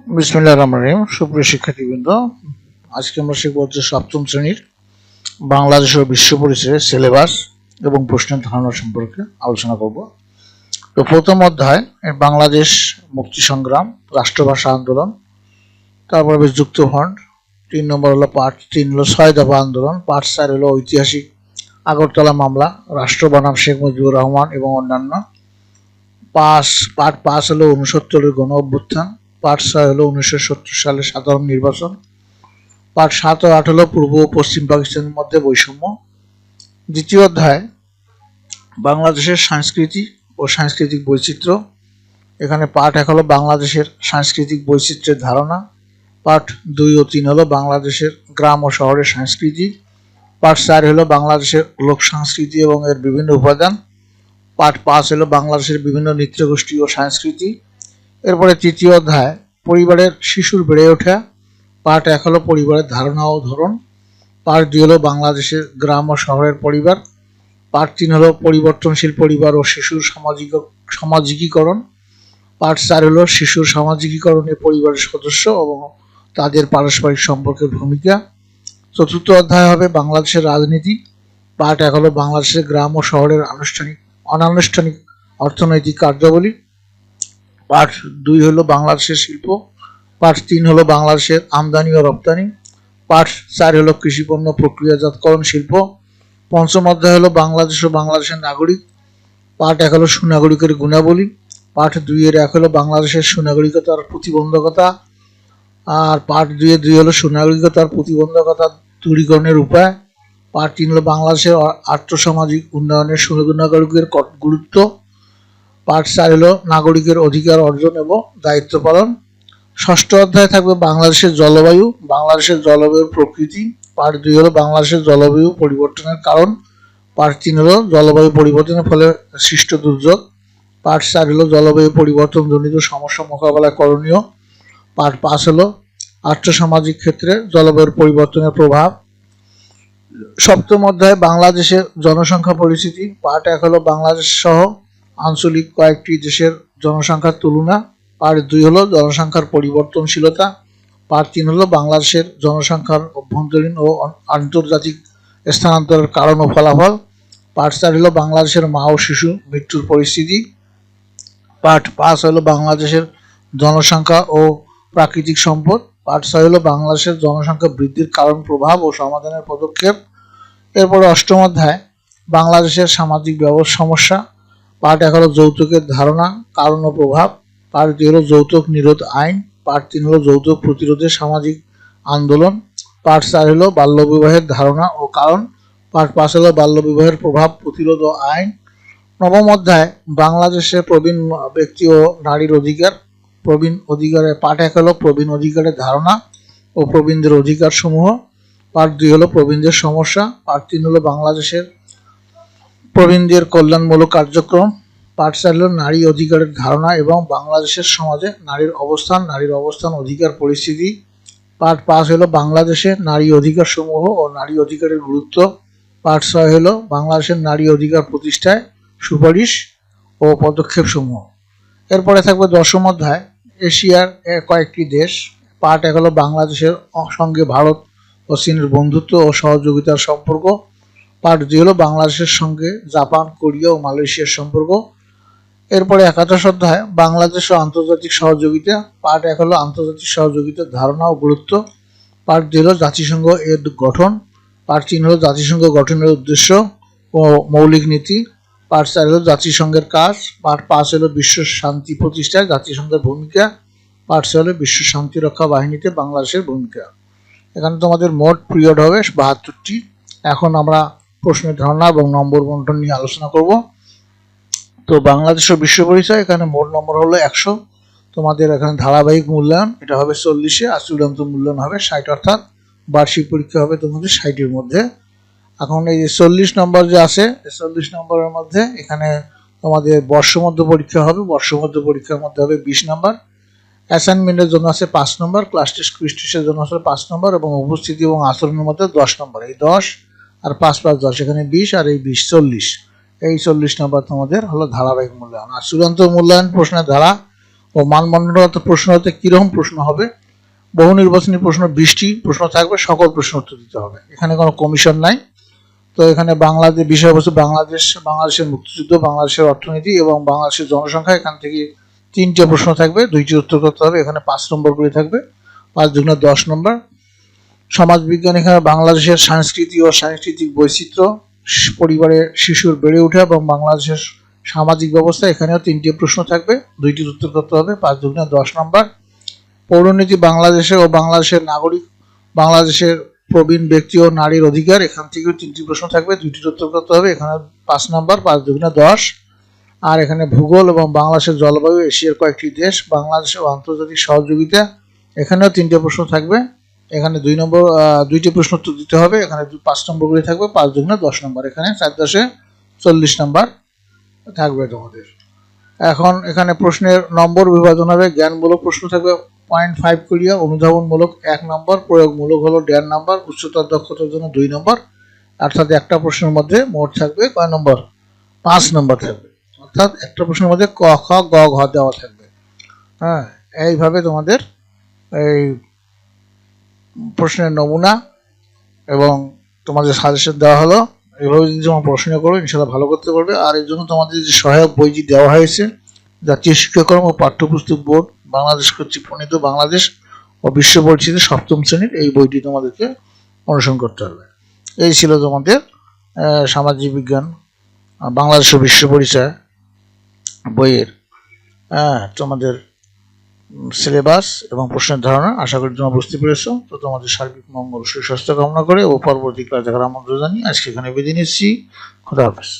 বিসমিল্লাহির রহমানির রহিম। সুপ্রিয় শিক্ষার্থীবৃন্দ, আজকে আমরা শিখব হচ্ছে সপ্তম শ্রেণীর বাংলাদেশ ও বিশ্ব পরিচয়ের সিলেবাস এবং প্রশ্নের ধারণা সম্পর্কে আলোচনা করব। তো প্রথম অধ্যায় বাংলাদেশ মুক্তি সংগ্রাম, রাষ্ট্রভাষা আন্দোলন, তারপরে যুক্ত ফ্রন্ট। 3 নম্বর হলো পার্ট 3 হলো 6 দফা আন্দোলন, পার্ট 4 হলো ঐতিহাসিক আগরতলা মামলা, রাষ্ট্র বনাম শেখ মুজিবুর রহমান এবং অন্যান্য। পার্ট 5 হলো 69-এর গণ অভ্যুত্থান, পার্ট 6 হলো 1970 সালের সাধারণ নির্বাচন, পার্ট 7 ও 8 হলো পূর্ব ও পশ্চিম পাকিস্তানের মধ্যে বৈষম্য। দ্বিতীয় অধ্যায় বাংলাদেশের সংস্কৃতি ও সাংস্কৃতিক বৈচিত্র্য। এখানে পার্ট 1 হলো বাংলাদেশের সাংস্কৃতিক বৈচিত্র্যের ধারণা, পার্ট 2 ও 3 হলো বাংলাদেশের গ্রাম ও শহরের সংস্কৃতি, পার্ট 4 হলো বাংলাদেশের লোক সংস্কৃতি এবং এর বিভিন্ন উপাদান, পার্ট 5 হলো বাংলাদেশের বিভিন্ন নৃত্যগোষ্ঠী ও সংস্কৃতি। এরপরে তৃতীয় অধ্যায় পরিবারের শিশুর বেড়ে ওঠা, পার্ট 1 হলো পরিবারের ধারণা ও ধরন, পার্ট 2 হলো বাংলাদেশের গ্রাম ও শহরের পরিবার, পার্ট 3 হলো পরিবর্তনশীল পরিবার ও শিশুর সামাজিকীকরণ, পার্ট 4 হলো শিশুর সামাজিকীকরণে পরিবারের সদস্য এবং তাদের পারস্পরিক সম্পর্কের ভূমিকা। চতুর্থ অধ্যায় হবে বাংলাদেশের রাজনীতি, পার্ট 1 হলো বাংলাদেশের গ্রাম ও শহরের অনানুষ্ঠানিক অর্থনৈতিক কার্যাবলী, পার্ট 2 হলো বাংলাদেশের শিল্প, পার্ট 3 হলো বাংলাদেশের আমদানি ও রপ্তানি, পার্ট 4 হলো কৃষিপণ্য প্রক্রিয়াজাতকরণ শিল্প। পঞ্চম অধ্যায় হলো বাংলাদেশ ও বাংলাদেশের নাগরিক, পার্ট 1 হলো সুনাগরিকের গুণাবলী, পার্ট 2 এর 1 হলো বাংলাদেশের সুনাগরিকতার প্রতিবন্ধকতা, আর পার্ট 2 এর 2 হলো সুনাগরিকতার প্রতিবন্ধকতা দূরীকরণের উপায়, পার্ট 3 হলো বাংলাদেশের আর্থসামাজিক উন্নয়নের সুনাগরিকের গুরুত্ব, পার্ট 4 হলো নাগরিকের অধিকার অর্জন এবং দায়িত্ব পালন। ষষ্ঠ অধ্যায় থাকবে বাংলাদেশের জলবায়ু, বাংলাদেশের জলবায়ুর প্রকৃতি, পার্ট 2 হলো বাংলাদেশের জলবায়ু পরিবর্তনের কারণ, পার্ট 3 হলো জলবায়ু পরিবর্তনের ফলে সৃষ্ট দুর্যোগ, পার্ট 4 হলো জলবায়ু পরিবর্তন জনিত সমস্যা মোকাবেলা করণীয়, পার্ট 5 হলো আর্থসামাজিক ক্ষেত্রে জলবায়ুর পরিবর্তনের প্রভাব। সপ্তম অধ্যায় বাংলাদেশের জনসংখ্যা পরিস্থিতি, পার্ট 1 হলো বাংলাদেশ সহ আঞ্চলিক কয়েকটি দেশের জনসংখ্যার তুলনা, পার্ট 2 হলো জনসংখ্যার পরিবর্তনশীলতা, পার্ট 3 হলো বাংলাদেশের জনসংখ্যার অভ্যন্তরীণ ও আন্তর্জাতিক স্থানান্তরের কারণ ও ফলাফল, পার্ট 4 হলো বাংলাদেশের মা ও শিশু মৃত্যুর পরিস্থিতি, পার্ট 5 হলো বাংলাদেশের জনসংখ্যা ও প্রাকৃতিক সম্পদ, পার্ট 6 হলো বাংলাদেশের জনসংখ্যা বৃদ্ধির কারণ প্রভাব ও সমাধানের পদক্ষেপ। এরপরে অষ্টম অধ্যায় বাংলাদেশের সামাজিক সমস্যা, পার্ট 1 হলো যৌতুকের ধারণা, কারণ ও প্রভাব, পার্ট 2 হলো যৌতুক নিরোধ আইন, পার্ট 3 হলো যৌতুক প্রতিরোধে সামাজিক আন্দোলন, পার্ট 4 হলো বাল্যবিবাহের ধারণা ও কারণ, পার্ট 5 হলো বাল্যবিবাহের প্রভাব প্রতিরোধ ও আইন। নবম অধ্যায় বাংলাদেশের প্রবীণ ব্যক্তি ও নারীর অধিকার, প্রবীণ অধিকারের পার্ট 1 হলো প্রবীণ অধিকারের ধারণা ও প্রবীণদের অধিকার সমূহ, পার্ট 2 হলো প্রবীণদের সমস্যা, পার্ট 3 হলো বাংলাদেশের প্রবীণদের কল্যাণমূলক কার্যক্রম, পার্ট 4 হলো নারী অধিকারের ধারণা এবং বাংলাদেশের সমাজে নারীর অবস্থান অধিকার পরিস্থিতি, পার্ট 5 হলো বাংলাদেশে নারী অধিকার সমূহ ও নারী অধিকারের গুরুত্ব, পার্ট 6 হলো বাংলাদেশের নারী অধিকার প্রতিষ্ঠায় সুপারিশ ও পদক্ষেপ সমূহ। এরপরে থাকবে দশম অধ্যায় এশিয়ার কয়েকটি দেশ, পার্ট 1 হলো বাংলাদেশের সঙ্গে ভারত ও চীনের বন্ধুত্ব ও সহযোগিতার সম্পর্ক, পার্ট 2 হলো বাংলাদেশের সঙ্গে জাপান, কোরিয়া ও মালয়েশিয়ার সম্পর্ক। এরপরে একাদশ অধ্যায় বাংলাদেশ ও আন্তর্জাতিক সহযোগিতা, পার্ট 1 হলো আন্তর্জাতিক সহযোগিতার ধারণা ও গুরুত্ব, পার্ট 2 হলো জাতিসংঘ এর গঠন, পার্ট 3 হলো জাতিসংঘ গঠনের উদ্দেশ্য ও মৌলিক নীতি, পার্ট 4 হলো জাতিসংঘের কাজ, পার্ট 5 হলো বিশ্ব শান্তি প্রতিষ্ঠায় জাতিসংঘের ভূমিকা, পার্ট 6 হলো বিশ্ব শান্তি রক্ষা বাহিনীতে বাংলাদেশের ভূমিকা। এখানে তোমাদের মোট পিরিয়ড হবে 72টি। এখন আমরা প্রশ্নের ধারণা এবং নম্বর বন্টন নিয়ে আলোচনা করব। তো বাংলাদেশ ও বিশ্ব পরিচয়, এখানে মোট নম্বর হলো 100। তোমাদের এখানে ধারাবাহিক মূল্যায়ন এটা হবে 40-এ, আর চূড়ান্ত মূল্যায়ন হবে 60, অর্থাৎ বার্ষিক পরীক্ষা হবে তোমাদের 60-এর মধ্যে। এখন এই যে 40 নম্বর যে আছে, 40 নম্বরের মধ্যে এখানে তোমাদের বর্ষমধ্য পরীক্ষা হবে, বর্ষমধ্য পরীক্ষার মধ্যে হবে 20 নম্বর, অ্যাসাইনমেন্টের জন্য আছে 5 নম্বর, ক্লাস টেস্ট কুইজ টেস্টের জন্য আছে 5 নম্বর এবং উপস্থিতি এবং আচরণের মধ্যে 10 নম্বর। এই 10 আর 5 + 10 এখানে 20, আর এই 20 40। এই 40 নম্বর তোমাদের হলো ধারাবাহিক মূল্যায়ন। আর চূড়ান্ত মূল্যায়ন প্রশ্নের ধারা ও মানমন্ডলত প্রশ্ন হতে কিরকম প্রশ্ন হবে। বহু নির্বাচনী প্রশ্ন 20টি প্রশ্ন থাকবে, সকল প্রশ্ন উত্তর দিতে হবে, এখানে কোনো কমিশন নাই। তো এখানে বাংলাদেশ বিষয়বস্তু বাংলাদেশের মুক্তিযুদ্ধ, বাংলাদেশের অর্থনীতি এবং বাংলাদেশের জনসংখ্যা, এখান থেকে 3টে প্রশ্ন থাকবে, 2টি উত্তর করতে হবে, এখানে 5 নম্বর করে থাকবে, 5 দুগুণে 10 নম্বর। সমাজবিজ্ঞান, এখানে বাংলাদেশের সংস্কৃতি ও সাংস্কৃতিক বৈচিত্র্য, পরিবারে শিশুর বেড়ে ওঠা এবং বাংলাদেশের সামাজিক ব্যবস্থা, এখানেও 3টে প্রশ্ন থাকবে, 2টির উত্তর করতে হবে, 5 দুগুণে 10 নম্বর। পৌরনীতি বাংলাদেশে ও বাংলাদেশের নাগরিক, বাংলাদেশের প্রবীণ ব্যক্তি ও নারীর অধিকার, এখান থেকেও 3টি প্রশ্ন থাকবে, 2টির উত্তর করতে হবে, এখানে 5 নম্বর, 5 দুগুণে 10। আর এখানে ভূগোল এবং বাংলাদেশের জলবায়ু, এশিয়ার কয়েকটি দেশ, বাংলাদেশের আন্তর্জাতিক সহযোগিতা, এখানেও 3টে প্রশ্ন থাকবে, এখানে 2টি প্রশ্ন উত্তর দিতে হবে, এখানে 5 নম্বর করে থাকবে, 5 দুগুণে 10 নম্বর, এখানে 4×10 40 নম্বর থাকবে তোমাদের। এখন এখানে প্রশ্নের নম্বর বিভাজন হবে, জ্ঞানমূলক প্রশ্ন থাকবে 0.5 করিয়া, অনুধাবনমূলক 1 নম্বর, প্রয়োগমূলক হলো 1.5 নম্বর, উচ্চতর দক্ষতার জন্য 2 নম্বর। অর্থাৎ একটা প্রশ্নের মধ্যে মোট থাকবে কয় নম্বর? 5 নম্বর থাকবে। অর্থাৎ একটা প্রশ্নের মধ্যে ক, খ, গ, ঘ দেওয়া থাকবে। হ্যাঁ, এইভাবে তোমাদের এই প্রশ্নের নমুনা এবং তোমাদের সাজেশন দেওয়া হলো। এইভাবে যদি তোমরা প্রশ্ন করো ইনশাআল্লাহ ভালো করতে পারবে। আর এর জন্য তোমাদের যে সহায়ক বইটি দেওয়া হয়েছে, জাতীয় শিক্ষাক্রম ও পাঠ্যপুস্তক বোর্ড বাংলাদেশ কর্তৃক প্রণীত বাংলাদেশ ও বিশ্ব পরিচিতি 7ম শ্রেণীর, এই বইটি তোমাদেরকে অনুসরণ করতে হবে। এই ছিল তোমাদের সামাজিক বিজ্ঞান বাংলাদেশ ও বিশ্ব পরিচয় বইয়ের তোমাদের সিলেবাস এবং প্রশ্নের ধারণা। আশা করি তোমরা বুঝতে পেরেছো। তো তোমাদের সার্বিক মঙ্গল সুস্বাস্থ্য কামনা করে ও পরবর্তী ক্লাস দেখার আমন্ত্রণ জানিয়ে আজকে এখানে বিদায় নিচ্ছি। খোদা হাফেজ।